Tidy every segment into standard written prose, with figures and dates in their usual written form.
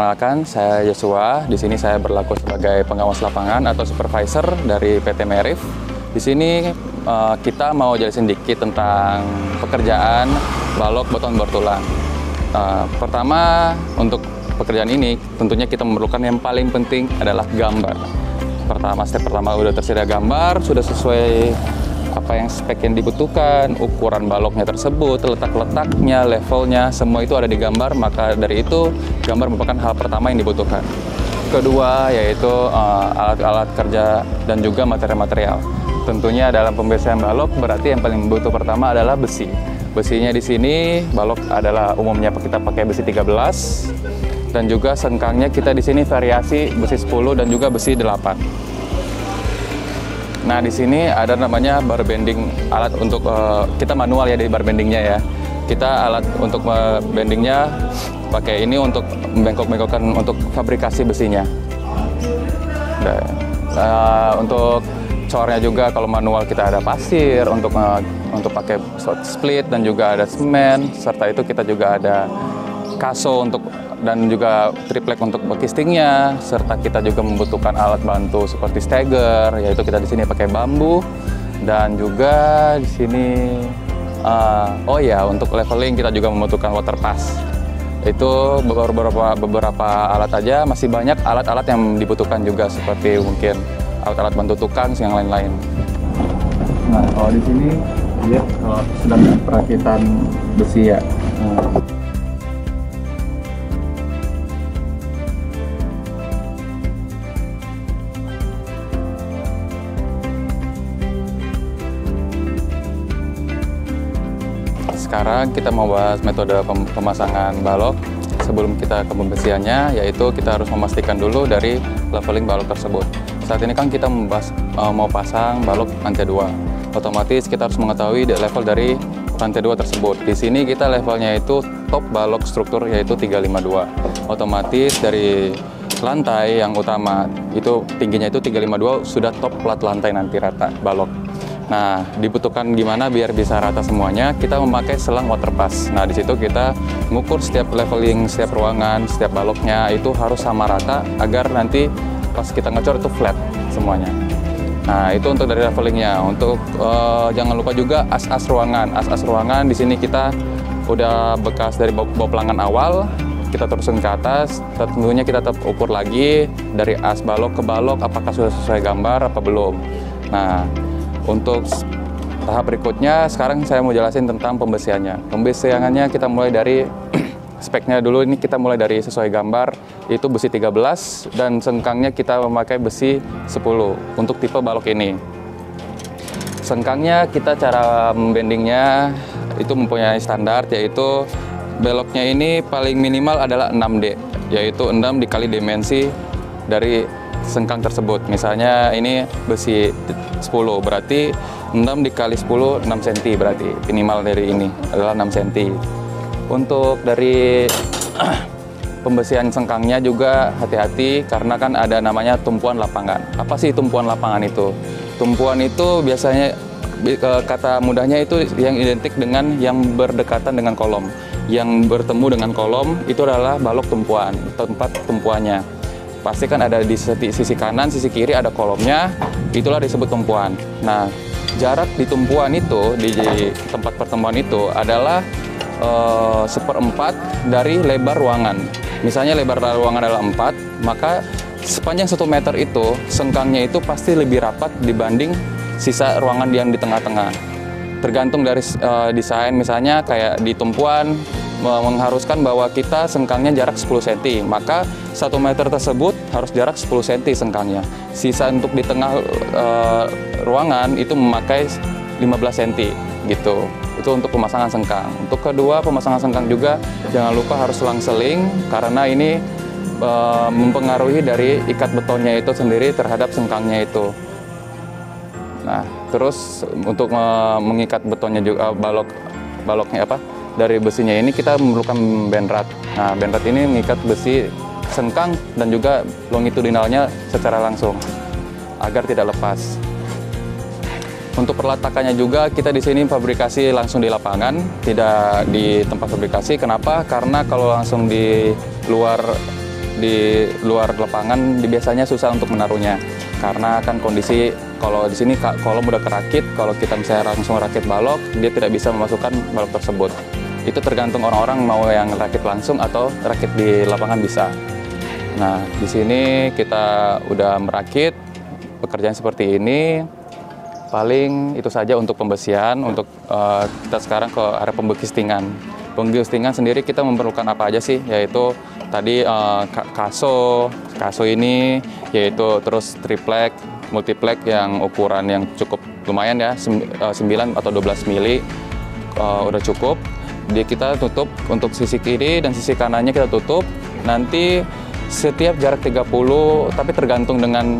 Perkenalkan, saya Joshua. Di sini saya berlaku sebagai pengawas lapangan atau supervisor dari PT Merif. Di sini kita mau jelasin dikit tentang pekerjaan balok beton bertulang. Pertama, untuk pekerjaan ini tentunya kita memerlukan yang paling penting adalah gambar. Step pertama udah tersedia gambar, sudah sesuai apa yang spek yang dibutuhkan, ukuran baloknya tersebut, letak-letaknya, levelnya, semua itu ada di gambar. Maka dari itu, gambar merupakan hal pertama yang dibutuhkan. Kedua, yaitu alat-alat kerja dan juga material-material. Tentunya dalam pembersihan balok, berarti yang paling butuh pertama adalah besi. Besinya di sini, balok adalah umumnya kita pakai besi 13, dan juga sengkangnya kita di sini variasi besi 10 dan juga besi 8. Nah, di sini ada namanya bar bending, alat untuk kita manual ya di bar bendingnya ya. Kita alat untuk bendingnya pakai ini untuk membengkok-bengkokkan untuk fabrikasi besinya. Dan, untuk cornya juga kalau manual kita ada pasir untuk pakai split dan juga ada semen, serta itu kita juga ada kaso untuk dan juga triplek untuk castingnya, serta kita juga membutuhkan alat bantu seperti stagger, yaitu kita di sini pakai bambu, dan juga di sini untuk leveling kita juga membutuhkan water pass. Itu beberapa alat aja, masih banyak alat-alat yang dibutuhkan juga seperti mungkin alat-alat bantu tukang yang lain-lain. Nah, kalau di sini lihat sedang perakitan besi ya. Sekarang kita mau bahas metode pemasangan balok. Sebelum kita ke pembersihannya, yaitu kita harus memastikan dulu dari leveling balok tersebut. Saat ini kan kita mau pasang balok lantai 2. Otomatis kita harus mengetahui level dari lantai 2 tersebut. Di sini kita levelnya itu top balok struktur, yaitu 352. Otomatis dari lantai yang utama itu tingginya itu 352 sudah top plat lantai nanti rata balok. Nah, dibutuhkan gimana biar bisa rata semuanya? Kita memakai selang water pass. Nah, di situ kita mengukur setiap leveling, setiap ruangan, setiap baloknya itu harus sama rata agar nanti pas kita ngecor itu flat semuanya. Nah, itu untuk dari levelingnya. Untuk jangan lupa juga as-as ruangan. As-as ruangan di sini kita udah bekas dari bau pelanggan awal. Kita terusin ke atas. Tentunya kita tetap ukur lagi dari as balok ke balok apakah sudah sesuai gambar apa belum. Nah, untuk tahap berikutnya, sekarang saya mau jelasin tentang pembersihannya. Pembersihannya kita mulai dari speknya dulu. Ini kita mulai dari sesuai gambar, itu besi 13, dan sengkangnya kita memakai besi 10 untuk tipe balok ini. Sengkangnya kita cara membendingnya itu mempunyai standar, yaitu beloknya ini paling minimal adalah 6D, yaitu 6 dikali dimensi dari sengkang tersebut. Misalnya ini besi 10, berarti 6 dikali 10, 6 cm berarti minimal dari ini adalah 6 cm. Untuk dari pembersihan sengkangnya juga hati-hati karena kan ada namanya tumpuan lapangan. Apa sih tumpuan lapangan itu? Tumpuan itu biasanya kata mudahnya itu yang identik dengan yang berdekatan dengan kolom. Yang bertemu dengan kolom itu adalah balok tumpuan, tempat tumpuannya. Pasti kan ada di sisi kanan, sisi kiri ada kolomnya, itulah disebut tumpuan. Nah, jarak di tumpuan itu, di tempat pertemuan itu adalah 1/4 dari lebar ruangan. Misalnya lebar ruangan adalah 4, maka sepanjang 1 meter itu, sengkangnya itu pasti lebih rapat dibanding sisa ruangan yang di tengah-tengah. Tergantung dari desain, misalnya kayak di tumpuan, mengharuskan bahwa kita sengkangnya jarak 10 cm, maka 1 meter tersebut harus jarak 10 cm sengkangnya. Sisa untuk di tengah ruangan itu memakai 15 cm gitu. Itu untuk pemasangan sengkang. Untuk kedua, pemasangan sengkang juga jangan lupa harus selang-seling karena ini mempengaruhi dari ikat betonnya itu sendiri terhadap sengkangnya itu. Nah, terus untuk mengikat betonnya juga baloknya dari besinya ini kita memerlukan benrat. Nah, benrat ini mengikat besi sengkang dan juga longitudinalnya secara langsung agar tidak lepas. Untuk peletakannya juga kita di sini fabrikasi langsung di lapangan, tidak di tempat fabrikasi. Kenapa? Karena kalau langsung di luar di luar lapangan biasanya susah untuk menaruhnya. Karena kan kondisi kalau di sini kolom udah kerakit, kalau kita misalnya langsung rakit balok, dia tidak bisa memasukkan balok tersebut. Itu tergantung orang-orang mau yang rakit langsung atau rakit di lapangan bisa. Nah, di sini kita udah merakit pekerjaan seperti ini. Paling itu saja untuk pembesian. Untuk kita sekarang ke area pembekistingan. Pembekistingan sendiri kita memerlukan apa aja sih? Yaitu tadi kaso ini, yaitu terus triplek, multiplek yang ukuran yang cukup lumayan ya, 9 atau 12 mili udah cukup. Dia kita tutup untuk sisi kiri dan sisi kanannya kita tutup. Nanti setiap jarak 30, tapi tergantung dengan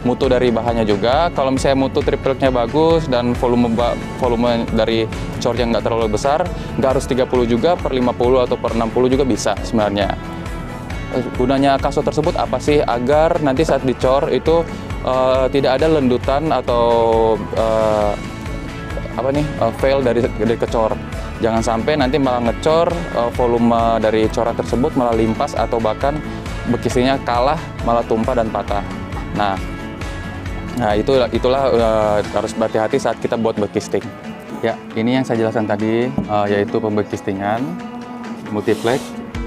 mutu dari bahannya juga. Kalau misalnya mutu tripleknya bagus dan volume dari cor yang nggak terlalu besar, nggak harus 30 juga, per 50 atau per 60 juga bisa sebenarnya. Gunanya kaso tersebut apa sih? Agar nanti saat dicor itu tidak ada lendutan atau fail dari kecor. Jangan sampai nanti malah ngecor, volume dari coran tersebut malah limpas atau bahkan bekisnya kalah, malah tumpah dan patah. Nah itulah harus berhati-hati saat kita buat bekisting. Ya, ini yang saya jelaskan tadi, yaitu pembekistingan, multiplek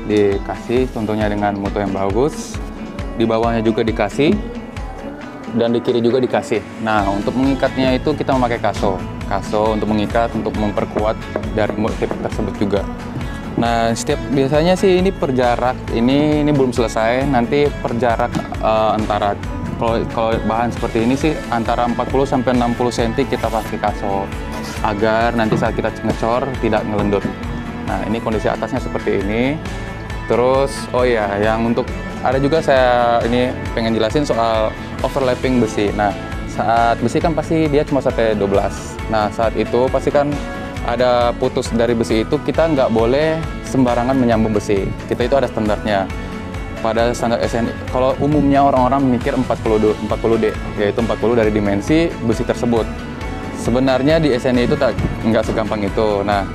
dikasih contohnya dengan mutu yang bagus, di bawahnya juga dikasih, dan di kiri juga dikasih. Nah, untuk mengikatnya itu kita memakai kaso untuk mengikat, untuk memperkuat dari multiplek tersebut juga. Nah, biasanya sih ini per jarak, ini belum selesai, nanti per jarak antara, kalau bahan seperti ini sih antara 40 sampai 60 cm kita pakai kaso agar nanti saat kita ngecor tidak ngelendut. Nah, ini kondisi atasnya seperti ini. Terus, oh ya, yang untuk ada juga saya ini pengen jelasin soal overlapping besi. Nah, saat besi kan pasti dia cuma sampai 12. Nah, saat itu pasti kan ada putus dari besi itu, kita nggak boleh sembarangan menyambung besi. Kita itu ada standarnya. Pada standar SNI, kalau umumnya orang-orang mikir 40D, yaitu 40 dari dimensi besi tersebut. Sebenarnya di SNI itu nggak segampang itu. Nah,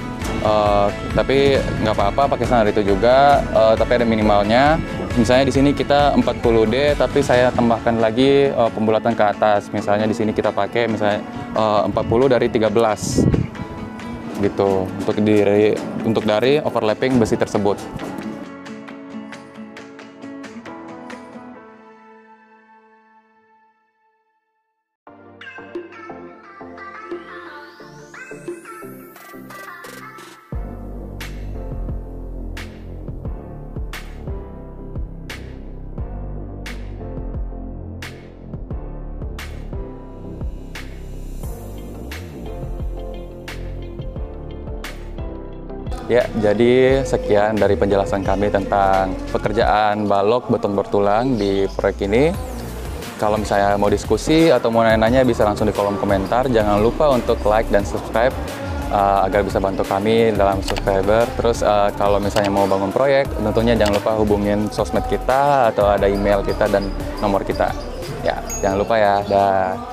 tapi nggak apa-apa pakai standar itu juga, tapi ada minimalnya. Misalnya di sini kita 40D, tapi saya tambahkan lagi pembulatan ke atas. Misalnya di sini kita pakai misalnya 40 dari 13, gitu. Untuk dari overlapping besi tersebut. Ya, jadi sekian dari penjelasan kami tentang pekerjaan balok beton bertulang di proyek ini. Kalau misalnya mau diskusi atau mau nanya-nanya bisa langsung di kolom komentar. Jangan lupa untuk like dan subscribe agar bisa bantu kami dalam subscriber. Terus kalau misalnya mau bangun proyek, tentunya jangan lupa hubungin sosmed kita atau ada email kita dan nomor kita. Ya, jangan lupa ya. Dah.